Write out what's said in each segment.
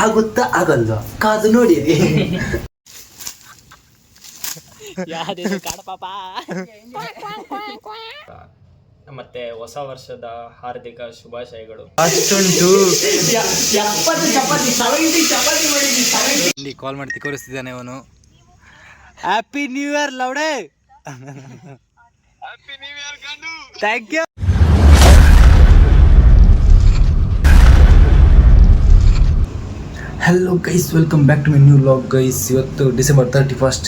ಆಗುತ್ತಾ ಆಗಲ್ವಾ ಕಾದು ನೋಡಿ. ಮತ್ತೆ ಹೊಸ ವರ್ಷದ ಹಾರ್ದಿಕ ಶುಭಾಶಯಗಳು. ಅಷ್ಟುಂಟು ಇಲ್ಲಿ ಕಾಲ್ ಮಾಡಿ ತೋರಿಸ್ತಿದ್ದಾನೆ ಅವನು. ಹ್ಯಾಪಿ ನ್ಯೂ ಇಯರ್ ಲೌಡೆ. Thank you. Hello guys, welcome back to my new vlog guys. ಇವತ್ತು December 31st.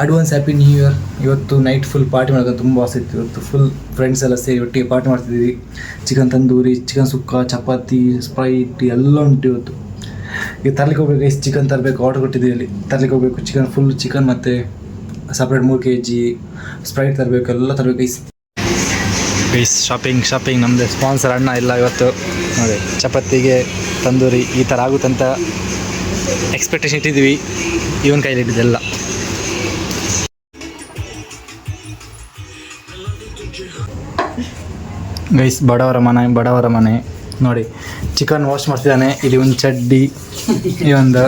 Advance happy new year. ಇವತ್ತು ನೈಟ್ ಫುಲ್ ಪಾರ್ಟಿ ಮಾಡೋಕೆ ತುಂಬ ಆಸೆ ಇತ್ತು. ಇವತ್ತು ಫುಲ್ ಫ್ರೆಂಡ್ಸ್ ಎಲ್ಲ ಸೇರಿ ಒಟ್ಟಿಗೆ ಪಾರ್ಟಿ ಮಾಡ್ತಿದ್ದೀವಿ. ಚಿಕನ್ ತಂದೂರಿ, ಚಿಕನ್ ಸುಕ್ಕ, ಚಪಾತಿ, ಸ್ಪ್ರೈಟ್ ಎಲ್ಲ ಉಂಟು ಇವತ್ತು. ಈಗ ತರಲಿಕ್ಕೆ ಹೋಗ್ಬೇಕು ಗೈಸ್. ಚಿಕನ್ ತರಬೇಕು, ಆರ್ಡರ್ ಕೊಟ್ಟಿದ್ದೀವಿ. ಅಲ್ಲಿ ತರಲಿಕ್ಕೆ ಹೋಗಬೇಕು. ಚಿಕನ್ ಫುಲ್ ಚಿಕನ್ ಮತ್ತು ಸಪ್ರೇಟ್ 3 kg ಸ್ಪ್ರೈಟ್ ತರಬೇಕು, ಎಲ್ಲ ತರಬೇಕು ಗೈಸ್. ಗೈಸ್ ಶಾಪಿಂಗ್ ನಮ್ಮದು ಸ್ಪಾನ್ಸರ್ ಅಣ್ಣ ಇಲ್ಲ ಇವತ್ತು. ನೋಡಿ ಚಪಾತಿಗೆ ತಂದೂರಿ ಈ ಥರ ಆಗುತ್ತಂತ ಎಕ್ಸ್ಪೆಕ್ಟೇಷನ್ ಇಟ್ಟಿದ್ದೀವಿ. ಇವನ್ ಕೈಲಿ ಇಟ್ಟಿದ್ದೆಲ್ಲ. ಗೈಸ್ ಬಡವರ ಮನೆ ನೋಡಿ. ಚಿಕನ್ ವಾಶ್ ಮಾಡ್ತಿದ್ದಾನೆ. ಇಲ್ಲಿ ಒಂದು ಚಡ್ಡಿ ಒಂದು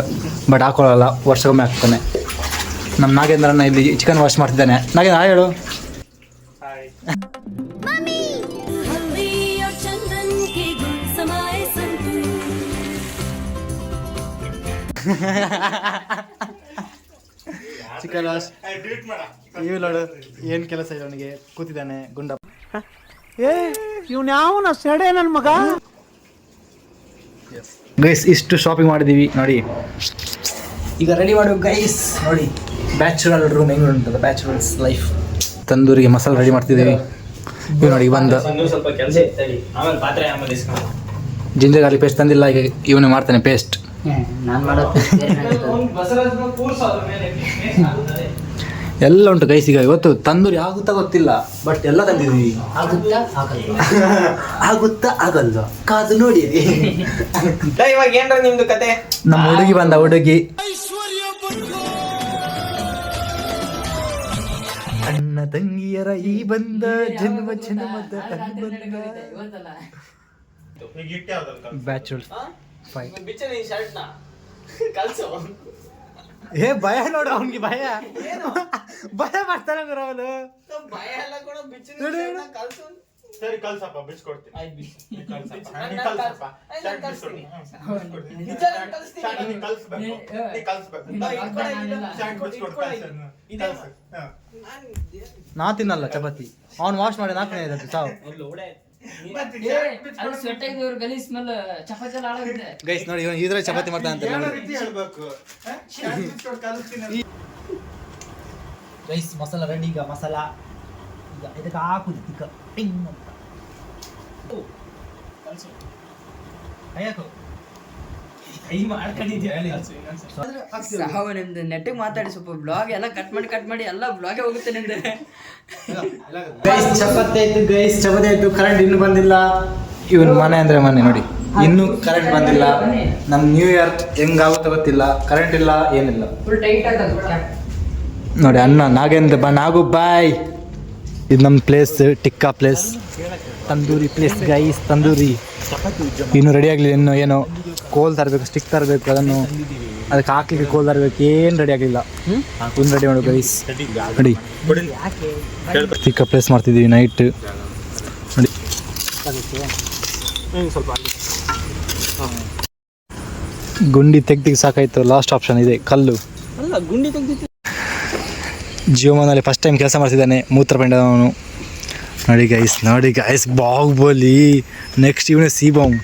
ಬಟ್ ಹಾಕೊಳ್ಳಲ್ಲ, ವರ್ಷಕ್ಕೊಮ್ಮೆ ಹಾಕ್ತಾನೆ. ನಮ್ಮ ನಾಗೇಂದ್ರನ ಇಲ್ಲಿ ಚಿಕನ್ ವಾಶ್ ಮಾಡ್ತಿದ್ದಾನೆ. ನಾಗೇಂದ್ರ ಹೇಳು. ಚಿಕನ್ ವಾಶ್ ನೋಡು ಏನು ಕೆಲಸ ಇದೆ ಅವನಿಗೆ. ಕೂತಿದ್ದಾನೆ ಗುಂಡ. ಇವ್ನ್ಯಾವನ ಸೆಡೆ ನನ್ನ ಮಗ. ಗೈಸ್ ಇಷ್ಟು ಶಾಪಿಂಗ್ ಮಾಡಿದ್ದೀವಿ ನೋಡಿ. ಈಗ ರೆಡಿ ಮಾಡುವ ಗೈಸ್. ನೋಡಿ ಬ್ಯಾಚುಲರ್ ರೂಮ್ ಹೆಂಗೆ ಉಂಟಲ್ಲ, ಬ್ಯಾಚುಲರ್ಸ್ ಲೈಫ್. ತಂದೂರಿಗೆ ಮಸಾಲೆ ರೆಡಿ ಮಾಡ್ತಿದ್ದೀವಿ. ಇವ್ ನೋಡಿ ಬಂದ ಸ್ವಲ್ಪ ಕೆಲಸ ಇತ್ತು, ಆಮೇಲೆ ಪಾತ್ರೆ ಆಮೇಲೆ ಜಿಂಜರ್ ಗಾರ್ಲಿಕ್ ಪೇಸ್ಟ್ ತಂದಿಲ್ಲ. ಈಗ ಇವನು ಮಾಡ್ತಾನೆ ಪೇಸ್ಟ್. ಎಲ್ಲ ಉಂಟು ಗೈಸ್. ಈಗ ಇವತ್ತು ತಂದೂರಿ ಆಗುತ್ತಾ ಗೊತ್ತಿಲ್ಲ, ಬಟ್ ಎಲ್ಲ ತಂದಿದ್ದೀವಿ. ಆಗುತ್ತಾ ಆಗಲ್ವಾ ಕಾದು ನೋಡಿ. ಇವಾಗ ಏನ್ರ ನಿಮ್ದು ಕತೆ? ನಮ್ಮ ಹುಡುಗಿ ಅಣ್ಣ ತಂಗಿಯರ ಈ ಬಂದ ಜನ್ಮದ ಬ್ಯಾಚುಲರ್ ಏ ಭಯ ನೋಡು ಅವನಿಗೆ. ಭಯ ಮಾಡ್ತಾನೆ ಅವನು. ಸರಿ ಕಲ್ಸಪ್ಪ, ಬಿಚ್ಕೊಡ್ತೀನಿ. ನಾ ತಿನ್ನಲ್ಲ ಚಪಾತಿ. ಅವ್ನು ವಾಶ್ ಮಾಡಿ ನಾಲ್ಕನೇ ಸಾವು. ಗೈಸ್ ನೋಡಿ ಇದ್ರೆ ಚಪಾತಿ ಮಾಡ್ತಾನೆ ಅಂತ ಗೈಸ್. ಮಸಾಲ ರೆಡಿ. ಈಗ ಮಸಾಲ ಈಗ ಇದಕ್ಕೆ ಹಾಕುದು ತಿಕ್ಕ ಟಿಂಗ್ ಅಂತ ನಿಮ್ದು ನೆಟ್ಟಿಗೆ ಮಾತಾಡಿ ಸ್ವಲ್ಪ ಬ್ಲಾಗ್ ಎಲ್ಲ ಕಟ್ ಮಾಡಿ ಎಲ್ಲ ಬ್ಲಾಗೆ ಹೋಗುತ್ತೆ ನಿಮ್ದು. ಚಪಾತಿ ಆಯ್ತು. ಕರೆಂಟ್ ಇನ್ನೂ ಬಂದಿಲ್ಲ. ಇವನ್ ಮನೆ ಅಂದ್ರೆ ಮನೆ ನೋಡಿ, ಇನ್ನೂ ಕರೆಂಟ್ ಬಂದಿಲ್ಲ. ನಮ್ ನ್ಯೂ ಇಯರ್ ಹೆಂಗಾಗುತ್ತೋ ಗೊತ್ತಿಲ್ಲ. ಕರೆಂಟ್ ಇಲ್ಲ, ಏನಿಲ್ಲ. ನೋಡಿ ಅಣ್ಣ ನಾಗೇಂದ್ರ ನಾಗು ಬಾಯ್. ಇದು ನಮ್ಮ place, tikka place, tandoori place guys. Tandoori ಇನ್ನೂ ರೆಡಿ ಆಗಲಿಲ್ಲ. ಇನ್ನೂ ಏನೋ ಕೋಲ್ ತರಬೇಕು, ಸ್ಟಿಕ್ ತರಬೇಕು, ಅದಕ್ಕೆ ಹಾಕ್ಲಿಕ್ಕೆ ಕೋಲ್ ತರಬೇಕು. ಏನು ರೆಡಿ ಆಗಲಿಲ್ಲ. ಇನ್ನು ರೆಡಿ ಮಾಡು ಗೈಸ್. ನೋಡಿ ಟಿಕ್ಕಾ ಪ್ಲೇಸ್ ಮಾಡ್ತಿದ್ದೀವಿ ನೈಟ್ ನೋಡಿ. ಗುಂಡಿ ತೆಗ್ದು ಸಾಕಾಯ್ತು. ಲಾಸ್ಟ್ ಆಪ್ಷನ್ ಇದೆ ಕಲ್ಲು. ಜೀವಮಾನಲ್ಲಿ ಫಸ್ಟ್ ಟೈಮ್ ಕೆಲಸ ಮಾಡ್ತಿದ್ದಾನೆ ಮೂತ್ರಪಿಂಡವನು. ನೋಡಿ ಗೈಸ್ ಬಾಹುಬಲಿ. ನೆಕ್ಸ್ಟ್ ಇವನೇ ಸಿ-ಬಾಂಬ್.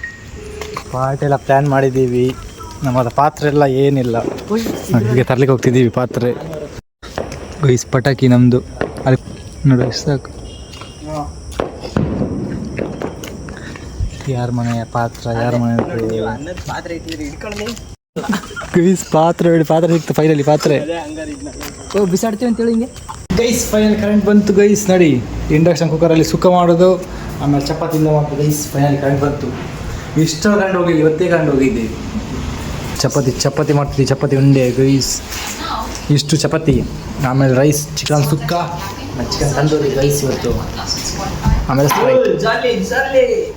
ಪಾರ್ಟಿ ಎಲ್ಲ ಪ್ಲ್ಯಾನ್ ಮಾಡಿದ್ದೀವಿ. ನಮ್ಮದು ಪಾತ್ರೆ ಎಲ್ಲ ಏನಿಲ್ಲ. ಈಗ ತರ್ಲಿಕ್ಕೆ ಹೋಗ್ತಿದ್ದೀವಿ ಪಾತ್ರೆ ಗೈಸ್. ಪಟಾಕಿ ನಮ್ಮದು ಅಲ್ಲಿ ನೋಡಿ ಸಾಕು. ಯಾರ ಮನೆಯ ಪಾತ್ರ, ಯಾರ ಮನೆ ಗೈಸ್. ಪಾತ್ರೆ ಸಿಕ್ತು ಫೈನಲಿ. ಪಾತ್ರೆ ಬಿಸಾಡ್ತೀವಿ ಅಂತೇಳಿ ಹಿಂಗೆ ಗೈಸ್. ಫೈನಲ್ ಕರೆಂಟ್ ಬಂತು ಗೈಸ್. ನೋಡಿ ಇಂಡಕ್ಷನ್ ಕುಕ್ಕರಲ್ಲಿ ಸುಕ್ಕ ಮಾಡೋದು, ಆಮೇಲೆ ಚಪಾತಿಯಿಂದ ಮಾಡೋದು ಗೈಸ್. ಫೈನಲಿ ಕರೆಂಟ್ ಬಂತು. ಇಷ್ಟು ಕರೆಂಟ್ ಹೋಗಿಲ್ಲ, ಇವತ್ತೇ ಕರೆಂಟ್ ಹೋಗಿದ್ದೆ. ಚಪಾತಿ ಮಾಡ್ತಿದ್ವಿ, ಚಪಾತಿ ಉಂಡೆ ಗೈಸ್. ಇಷ್ಟು ಚಪಾತಿ, ಆಮೇಲೆ ರೈಸ್, ಚಿಕನ್ ಸುಕ್ಕ, ಚಿಕನ್ ತಂದೂರಿ ರೈಸ್ ಇವತ್ತು. ಆಮೇಲೆ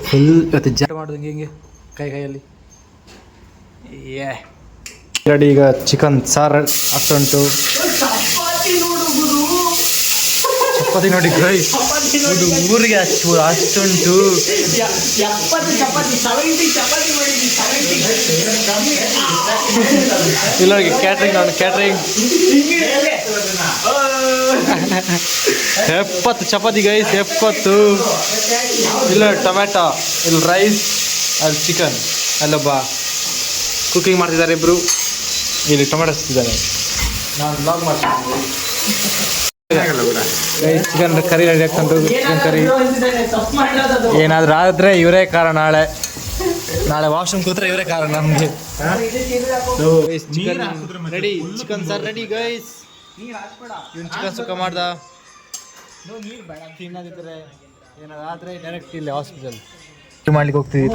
ಫುಲ್ ಇವತ್ತು ಜಾರ್ ಮಾಡೋದು ಹಿಂಗೆ ಕೈಯಲ್ಲಿ ರೆಡಿ. ಈಗ ಚಿಕನ್ ಸಾರು ಆಗ್ತಾ ಉಂಟು. ಚಪಾತಿ ನೋಡಿ ಗೈಸ್, ಇದು ಊರಿಗೆ ಅಷ್ಟುಂಟು. ಇಲ್ಲ ಕ್ಯಾಟ್ರಿಂಗ್, ನಾನು ಕ್ಯಾಟ್ರಿಂಗ್ 70 ಚಪಾತಿ ಗೈಸ್, 70. ಇಲ್ಲ ಟೊಮ್ಯಾಟೊ, ಇಲ್ಲಿ ರೈಸ್, ಅಲ್ಲಿ ಚಿಕನ್, ಅಲ್ಲೊಬ್ಬ ಕುಕಿಂಗ್ ಮಾಡ್ತಿದ್ದಾರೆ ಇಬ್ರು. ಇಲ್ಲಿ ಟೊಮೆಟೊ ಸಿಗ್ತಿದ್ದಾರೆ. ನಾನು ಬ್ಲಾಗ್ ಮಾಡ್ತೀನಿ. ಚಿಕನ್ ಕರಿ ರೆಡಿ ಆಗ್ತಂತು. ಚಿಕನ್ ಕರಿ ಏನಾದರೂ ಆದರೆ ಇವರೇ ಕಾರಣ. ನಾಳೆ ವಾಶ್ರೂಮ್ ಕೂತ್ರೆ ಇವರೇ ಕಾರಣ ನಮಗೆ. Chicken ready, chicken sir ready guys. ಇವನು ಚಿಕನ್ ಸುಕ್ಕ ಮಾಡ್ದ. ತಿನ್ನೋದಿದ್ರೆ ಏನಾದ್ರು ಆದರೆ ಡೈರೆಕ್ಟ್ ಇಲ್ಲಿ ಹಾಸ್ಪಿಟಲ್ ಮಾಡ್ಲಿಕ್ಕೆ ಹೋಗ್ತೀವಿ.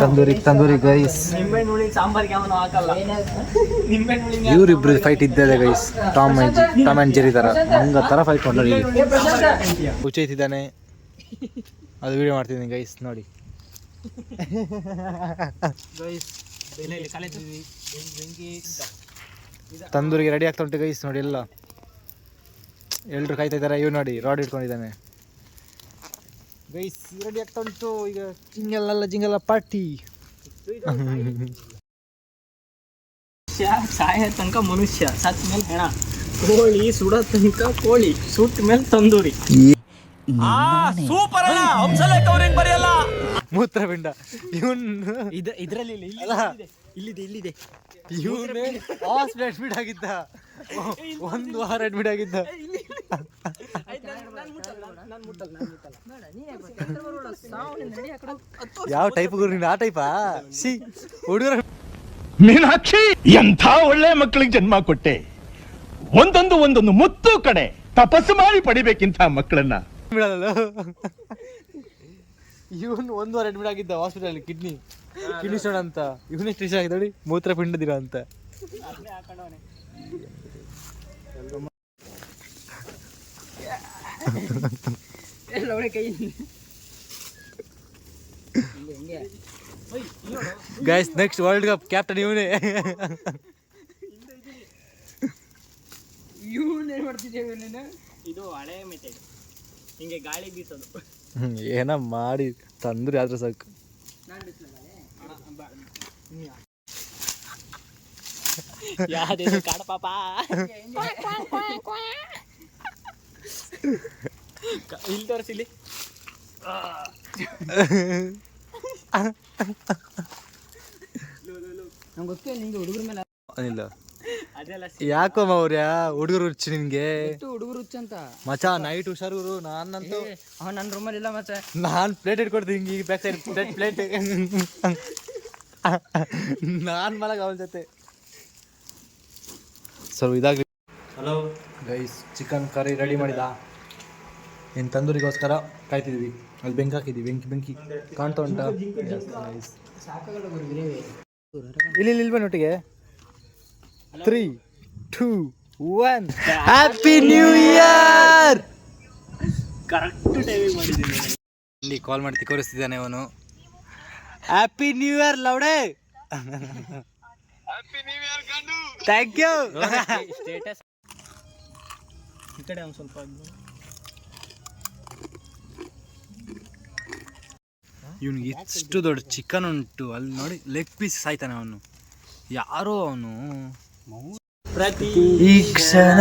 ತಂದೂರಿ ಗೈಸ್. ಇವರಿಬ್ರು ಫೈಟ್ ಇದ್ದದೆ ಗೈಸ್, ಟಾಮ್ ಆ್ಯಂಡ್ ಜೆರಿ ಥರ ಹಂಗ ಥರ ಫೈಟ್ ಮಾಡಿ. ಹುಚ್ಚೈತಿದ್ದಾನೆ, ಅದು ವಿಡಿಯೋ ಮಾಡ್ತಿದ್ದೀನಿ ಗೈಸ್ ನೋಡಿ. ತಂದೂರಿಗೆ ರೆಡಿ ಆಗ್ತಾ ಉಂಟು ಗೈಸ್ ನೋಡಿ. ಎಲ್ಲ ಎಲ್ರು ಕಾಯ್ತಾ ಇದ್ದಾರೆ. ಇವ್ ನೋಡಿ ರಾಡ್ ಇಟ್ಕೊಂಡಿದ್ದಾನೆ ಗೈಸ್. ರೆಡಿ ಆಗ್ತಾ ಉಂಟು. ಈಗ ಜಿಂಗಲ್ಲ ಪಾರ್ಟಿ. ಸಾಯ ತನಕ ಮನುಷ್ಯ, ಸತ್ ಮೇಲೆ ಹೆಣ. ಕೋಳಿ ಸುಡೋ ತನಕ ಕೋಳಿ, ಸುಟ್ಟ ಮೇಲೆ ತಂದೂರಿ. ಸೂಪರ್ ಅಣ್ಣ, ಹಂಸಲೇಖ ಅವ್ರೇನ್ ಬರೆಯಲ್ಲ. ಮೂತ್ರಪಿಂಡ ಇವನ್ ಇದ್ರಲ್ಲಿ ಇಲ್ಲಿದೆ. ಇವನೇ ಹಾಸ್ಪಿಟಲ್ ಅಡ್ಮಿಟ್ ಆಗಿದ್ದ. 1 ವಾರ ಅಡ್ಮಿಟ್ ಆಗಿದ್ದ. ಯಾವ ಟೈಪ್ ಗುರು ನೀನು? ಆ ಟೈಪಾ? ಸಿ ಹುಡುಗರ ಮೀನಾಕ್ಷಿ, ಎಂಥ ಒಳ್ಳೆ ಮಕ್ಕಳಿಗೆ ಜನ್ಮ ಕೊಟ್ಟೆ. ಒಂದೊಂದು ಮುತ್ತು ಕಡೆ ತಪಸ್ಸು ಮಾಡಿ ಪಡಿಬೇಕಿಂತ ಮಕ್ಕಳನ್ನ. ಇವನ್ 1 ವಾರ ಅಡ್ಮಿಟ್ ಆಗಿದ್ದ ಹಾಸ್ಪಿಟಲ್. ಕಿಡ್ನಿ ಸ್ಟೋನ್ ಅಂತ. ಇವನೇ ಸ್ಟೇಷನ್ ಆಗಿದೆ ನೋಡಿ, ಮೂತ್ರಪಿಂಡದಿರ ಅಂತ. Guys next world cup captain ಇವನೇ. ಇದು ಹಳೆ ಮೆಥಡ್, ಹಿಂಗೆ ಗಾಳಿ ಬೀಸೋದು. ಏನ ಮಾಡಿ ತಂದ್ರೆ ಆದ್ರೆ ಸಾಕು. ಯಾವ್ದು ಕಾಡ ಪಾಪ. ಇಲ್ಲಿ ತೋರಿಸಿಲಿ. ನಂಗೆ ಗೊತ್ತೇ ನಿಂಗೆ ಹುಡುಗರ ಮೇಲೆ ಇಲ್ಲ ಯಾಕೋ ಮೌರ್ಯ ಹುಡುಗರು ಹುಚ್ಚು ನಿನ್ಗೆ. ಹುಡುಗರು ಹುಚ್ಚ ಅಂತ ಮಚ ನೈಟ್ ಹುಷಾರು. ನಾನಂತೂ ನನ್ನ ರೂಮಲ್ಲಿ ಇಲ್ಲ ಮಚ್ಚ. ನಾನು ಪ್ಲೇಟ್ ಇಟ್ಕೊಡ್ತೀನಿ ಹಿಂಗೆ ಬ್ಯಾಕ್ ಸೈಡ್ ಪ್ಲೇಟ್ ನಾನು ಮಲಗ ಅವನ ಜೊತೆ. ಸ್ವಲ್ಪ ಇದಾಗಿ. Hello guys, chicken curry ready ಮಾಡಿದ. ಇನ್ನು ತಂದೂರಿಗೋಸ್ಕರ ಕಾಯ್ತಿದ್ವಿ. ಅಲ್ಲಿ ಬೆಂಕಿ ಹಾಕಿದ್ವಿ. ಬೆಂಕಿ ಕಾಣ್ತಾ ಉಂಟಾ? ಇಲ್ಲಿ ಬನ್ನಿ ಒಟ್ಟಿಗೆ. 3, 2, 1 happy new year. Correct timing ಮಾಡಿದ್ದೀನಿ. ಇಲ್ಲಿ ಕಾಲ್ ಮಾಡಿ ತಿಕ್ಕೋರಿಸ್ತಿದ್ದಾನೆ ಅವನು. ಹ್ಯಾಪಿ ನ್ಯೂ ಇಯರ್ ಲೌಡೆ. Thank you. ಸ್ಟೇಟಸ್ ಈ ಕಡೆ ಒಂದು ಸ್ವಲ್ಪ. ಇವನಿಗೆ ಇಷ್ಟು ದೊಡ್ಡ ಚಿಕನ್ ಉಂಟು. ಅಲ್ಲಿ ನೋಡಿ ಲೆಗ್ ಪೀಸ್ ಸಾಯ್ತಾನೆ ಅವನು. ಯಾರೋ ಅವನು. ಈ ಕ್ಷಣ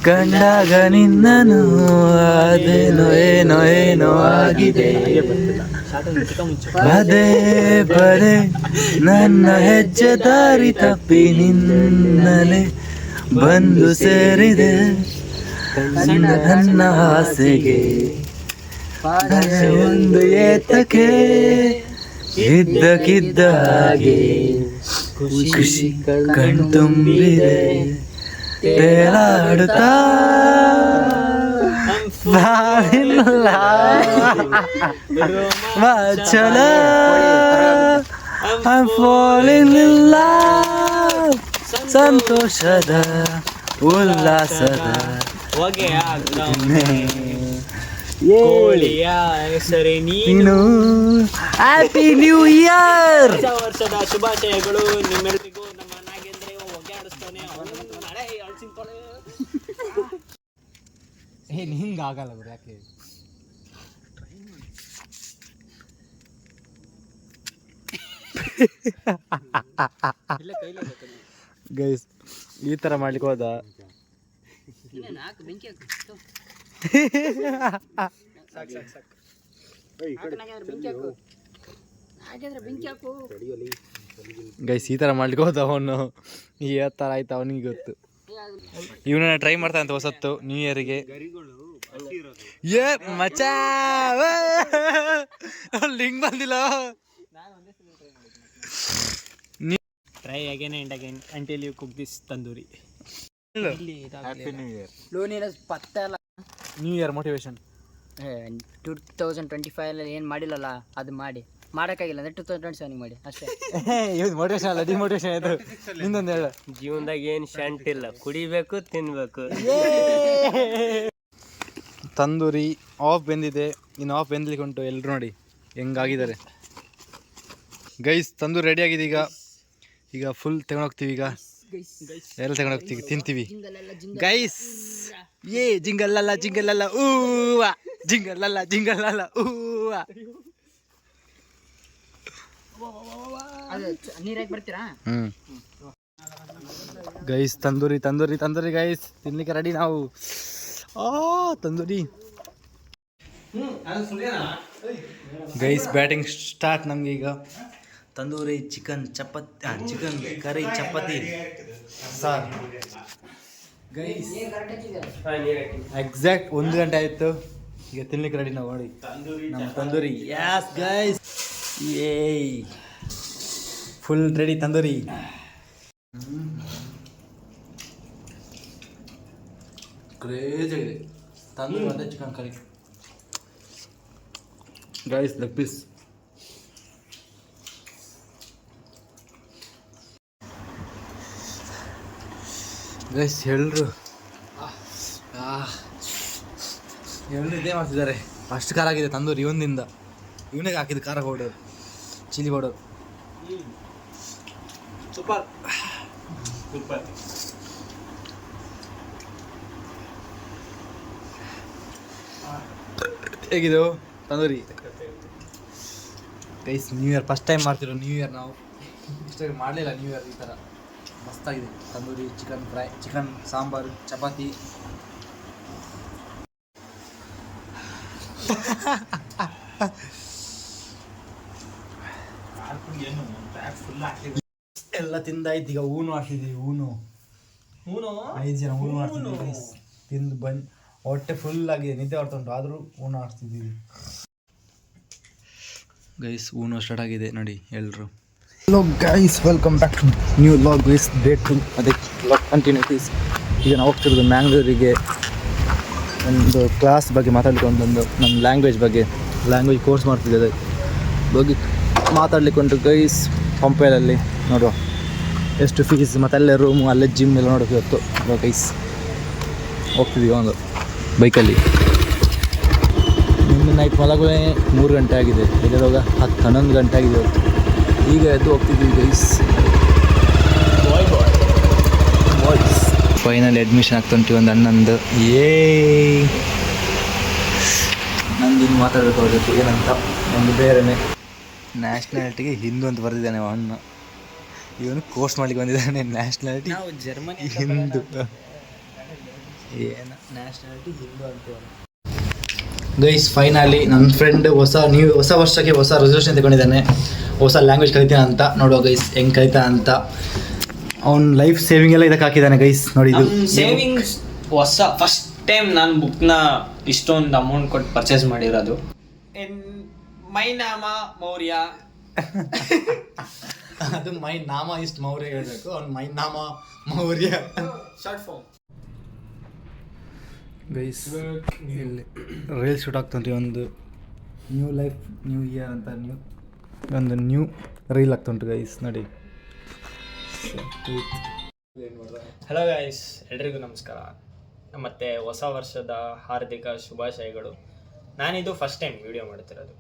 ಕಂಡಾಗ ನಿನ್ನನು ಅದೇನೋ ಏನೋ ಆಗಿದೆ. ಪದೇ ಪದೇ ನನ್ನ ಹೆಜ್ಜೆ ದಾರಿ ತಪ್ಪಿ ನಿನ್ನಲೆ ಬಂದು ಸೇರಿದೆ. ನನ್ನ ಆಸೆಗೆ ಒಂದು ಏತಕ್ಕೆ ಇದ್ದಕ್ಕಿದ್ದ ಹಾಗೆ ಖುಷಿ ಕಣ್ತುಂಬಿದೆ. ತೇಲಾಡುತ್ತಾ ಬಾಳಿಲ್ಲ ಚಲ I'm falling in love. ಸಂತೋಷದ ಉಲ್ಲಾಸದ ಹೊಗೆಯ ಕೋಳಿಯ ಹೆಸರೇ ನೀನು. Happy new year. ಹೊಸ ವರ್ಷದ ಶುಭಾಶಯಗಳು ನಿಮ್ಮೆಲ್ಲರಿಗೂ. ನಮ್ಮ ಹಿಂಗೆ ಆಗಲ್ಲ ಗುರು, ಯಾಕೆ? ಗೈಸ್ ಈ ಥರ ಮಾಡ್ಲಿಕ್ಕೆ ಹೋದ. ಹಾಕು ಬೆಂಕಿ ಹಾಕು ಹಾಗಾದ್ರೆ ಬೆಂಕಿ ಹಾಕು. ಗೈಸ್ ಈ ಥರ ಮಾಡ್ಲಿಕ್ಕೆ ಹೋದ ಅವನು. ಈ ಥರ ಆಯ್ತು ಅವನಿಗೆ ಗೊತ್ತು. ಇವನನ್ನ ಟ್ರೈ ಮಾಡ್ತಾ ಅಂತ ಹೊಸತ್ತು ನ್ಯೂ ಇಯರ್ಗೆ. ಏ ಮಚಾ ಲಿಂಕ್ ಬಂದಿಲ್ಲ. Try again and again until you cook this tandoori. Happy new year. ಲೋನಿನಸ್ ಪತ್ತೆ ಅಲ್ಲ. ನ್ಯೂ ಇಯರ್ ಮೋಟಿವೇಶನ್ 2025 ಏನು ಮಾಡಿಲ್ಲಲ್ಲ ಅದು ಮಾಡಿ ಮಾಡೋಕ್ಕಾಗಿಲ್ಲ ಅಂದರೆ 2027 ಮಾಡಿ ಅಷ್ಟೇ. ಇದು ಮೋಟಿವೇಶನ್ ಅಲ್ಲ, ಡಿಮೋಟಿವೇಶನ್ ಇದು. ಇನ್ನೊಂದು ಹೇಳು. ಜೀವನದಾಗ ಏನು ಶಾಂತಿ ಇಲ್ಲ, ಕುಡಿಬೇಕು ತಿನ್ಬೇಕು. ತಂದೂರಿ ಆಫ್ ಬೆಂದಿದೆ, ಇನ್ನು ಆಫ್ ಬೆಂದಲಿಕ್ಕೆ ಉಂಟು. ಎಲ್ಲರೂ ನೋಡಿ ಹೆಂಗಾಗಿದ್ದಾರೆ ಗೈಸ್. ತಂದೂರಿ ರೆಡಿ ಆಗಿದೆ. ಈಗ ಫುಲ್ ತಗೊಂಡೋಗ್ತೀವಿ. ಈಗ ಎಲ್ಲ ತಗೊಂಡೋಗ್ತೀವಿ, ತಿಂತೀವಿ ಗೈಸ್. ಏ ಜಿಂಗಲ್ಲಲ್ಲ ಜಿಂಗಲ್ಲಲ್ಲ ಊವ, ಜಿಂಗಲ್ಲಲ್ಲ ಜಿಂಗಲ್ಲಲ್ಲ ಊವ. ನೀರಾಗಿ ಬರ್ತೀರಾ? ಗೈಸ್ ತಂದೂರಿ ತಂದೂರಿ ತಂದೂರಿ ಗೈಸ್, ತಿನ್ಲಿಕ್ಕೆ ರೆಡಿ ನಾವು. ತಂದೂರಿ ಗೈಸ್. ಬ್ಯಾಟಿಂಗ್ ಸ್ಟಾರ್ಟ್ ನಮಗೆ ಈಗ. Tandoori chicken chapati, chicken curry chapati ಸಾರ್ ಗೈಸ್. ಎಕ್ಸಾಕ್ಟ್ 1 ಗಂಟೆ ಆಯಿತು. ಈಗ ತಿನ್ಲಿಕ್ಕೆ ರೆಡಿ ನಾವು. ನೋಡಿ ನಮ್ಮ ತಂದೂರಿ. ಯಾಸ್ ಗೈಸ್, ಏಯ್ ಫುಲ್ ರೆಡಿ ತಂದೂರಿ. ಕ್ರೇಜ್ ಆಗಿದೆ ತಂದೂರಿ ಮತ್ತು chicken curry guys. Leg piece guys. ಎಲ್ಲರೂ ಇದೇ ಮಾಡ್ತಿದ್ದಾರೆ. ಅಷ್ಟು ಖಾರ ಆಗಿದೆ ತಂದೂರಿ ಇವನಿಂದ. ಇವನಿಗೆ ಹಾಕಿದ್ದು ಖಾರ powder, chilli powder. Super super. ಹೇಗಿದು tandoori guys? New year first time ಮಾಡ್ತಿರೋ ನ್ಯೂ ಇಯರ್ ನಾವು. ಇಷ್ಟ ಮಾಡಲಿಲ್ಲ ನ್ಯೂ ಇಯರ್ ಈ ಥರ. ಮಸ್ತಾಗಿದೆ tandoori, chicken fry, chicken sambar, chapati. ಎಲ್ಲ ತಿಂದಾಯ್ತು. ಈಗ ಊನು ಆಡ್ತಿದ್ದೀವಿ. ಊನು 5 ಜನ ಊನು ಆಡ್ತಿದ್ದೀವಿ ಗೈಸ್. ತಿಂದು ಬಂದು ಹೊಟ್ಟೆ ಫುಲ್ ಆಗಿದೆ, ನಿದ್ದೆ ಹೊಡ್ತುಂಟು, ಆದರೂ ಊನು ಆಡ್ತಿದ್ದೀವಿ ಗೈಸ್. ಊನು ಸ್ಟಾರ್ಟ್ ಆಗಿದೆ ನೋಡಿ ಎಲ್ಲರೂ. Hello guys, welcome back to new log guys. Day 2 ಅದೇ ಲಾಗ್ ಕಂಟಿನ್ಯೂಟೀಸ್. ಈಗ ನಾವು ಹೋಗ್ತಿರೋದು ಮ್ಯಾಂಗ್ಳೂರಿಗೆ. ಒಂದು ಕ್ಲಾಸ್ ಬಗ್ಗೆ ಮಾತಾಡಲಿಕ್ಕೆ, ಒಂದೊಂದು ನಮ್ಮ ಲ್ಯಾಂಗ್ವೇಜ್ ಬಗ್ಗೆ, ಲ್ಯಾಂಗ್ವೇಜ್ ಕೋರ್ಸ್ ಮಾಡ್ತಿದ್ದೆ ಬಗ್ಗೆ ಮಾತಾಡ್ಲಿಕ್ಕೆ ಉಂಟು ಗೈಸ್. ಪಂಪೇಲಲ್ಲಿ ನೋಡುವ ಎಷ್ಟು ಫೀಸ್, ಮತ್ತು ಅಲ್ಲೇ ರೂಮು, ಅಲ್ಲೇ ಜಿಮ್ ಎಲ್ಲ ನೋಡೋಕೆ ಇವತ್ತು ಗೈಸ್. ಹೋಗ್ತಿದ್ದೀವಿ ಒಂದು ಬೈಕಲ್ಲಿ. ನಿನ್ನೆ ನೈಟ್ ಮಲಗುವೆ 3 ಗಂಟೆ ಆಗಿದೆ. ಎಲ್ಲಿರುವಾಗ 10-11 ಗಂಟೆ ಆಗಿದೆ ಇವತ್ತು. ಈಗ ಎದ್ದು ಹೋಗ್ತಿದ್ದೀವಿ ಗೈಸ್. ಫೈನಲ್ ಅಡ್ಮಿಷನ್ ಆಗ್ತುಂಟು ಒಂದು ಅಣ್ಣಂದು. ನಂದಿನ್ನು ಮಾತಾಡಬೇಕು ಅವ್ರ ಜೊತೆ ಏನಂತ. ಒಂದು ಬೇರೆನೆ ನ್ಯಾಷನಾಲಿಟಿಗೆ ಹಿಂದೂ ಅಂತ ಬರೆದಿದ್ದಾನೆ ಅಣ್ಣ. ಇವನು ಕೋರ್ಸ್ ಮಾಡ್ಲಿಕ್ಕೆ ಬಂದಿದ್ದಾನೆ. Nationality Germany Hindu. ಏನು ನ್ಯಾಷನಾಲಿಟಿ ಹಿಂದೂ ಅಂತೇಳಿ ಗೈಸ್. ಫೈನಲಿ ನನ್ನ ಫ್ರೆಂಡ್ ಹೊಸ ವರ್ಷಕ್ಕೆ ಹೊಸ ರೆಸಲ್ಯೂಷನ್ ತಗೊಂಡಿದ್ದಾನೆ. ಹೊಸ ಲ್ಯಾಂಗ್ವೇಜ್ ಕಲಿತಾನೆ ಅಂತ. ನೋಡುವ ಗೈಸ್ ಹೆಂಗೆ ಕಲಿತಾನೆ ಅಂತ. ಅವ್ನ ಲೈಫ್ ಸೇವಿಂಗ್ ಎಲ್ಲ ಇದಕ್ಕೆ ಹಾಕಿದ್ದಾನೆ ಗೈಸ್. ನೋಡಿ ಇದು ಸೇವಿಂಗ್ಸ್. ಹೊಸ ಫಸ್ಟ್ ಟೈಮ್ ನಾನು ಬುಕ್ನ ಇಷ್ಟೊಂದು ಅಮೌಂಟ್ ಕೊಟ್ಟು ಪರ್ಚೇಸ್ ಮಾಡಿರೋದು. ಮೈ ನಾಮ ಮೌರ್ಯ. ಅದು ಮೈ ನಾಮ ಇಷ್ಟು ಮೌರ್ಯ ಹೇಳಬೇಕು. ಅವ್ನು ಮೈ ನಾಮ ಮೌರ್ಯ ಶಾರ್ಟ್ ಫಾರ್ಮ್ ಗೈಸ್. ಇಲ್ಲಿ ರೀಲ್ ಶೂಟ್ ಆಗ್ತುಂಟು. ಒಂದು ನ್ಯೂ ಲೈಫ್ ನ್ಯೂ ಇಯರ್ ಅಂತ ಒಂದು ನ್ಯೂ ರೀಲ್ ಆಗ್ತುಂಟು ಗೈಸ್. ನೋಡಿ. ಹಲೋ ಗೈಸ್, ಎಲ್ರಿಗೂ ನಮಸ್ಕಾರ ಮತ್ತು ಹೊಸ ವರ್ಷದ ಹಾರ್ದಿಕ ಶುಭಾಶಯಗಳು. ನಾನಿದು ಫಸ್ಟ್ ಟೈಮ್ ವಿಡಿಯೋ ಮಾಡ್ತಿರೋದು.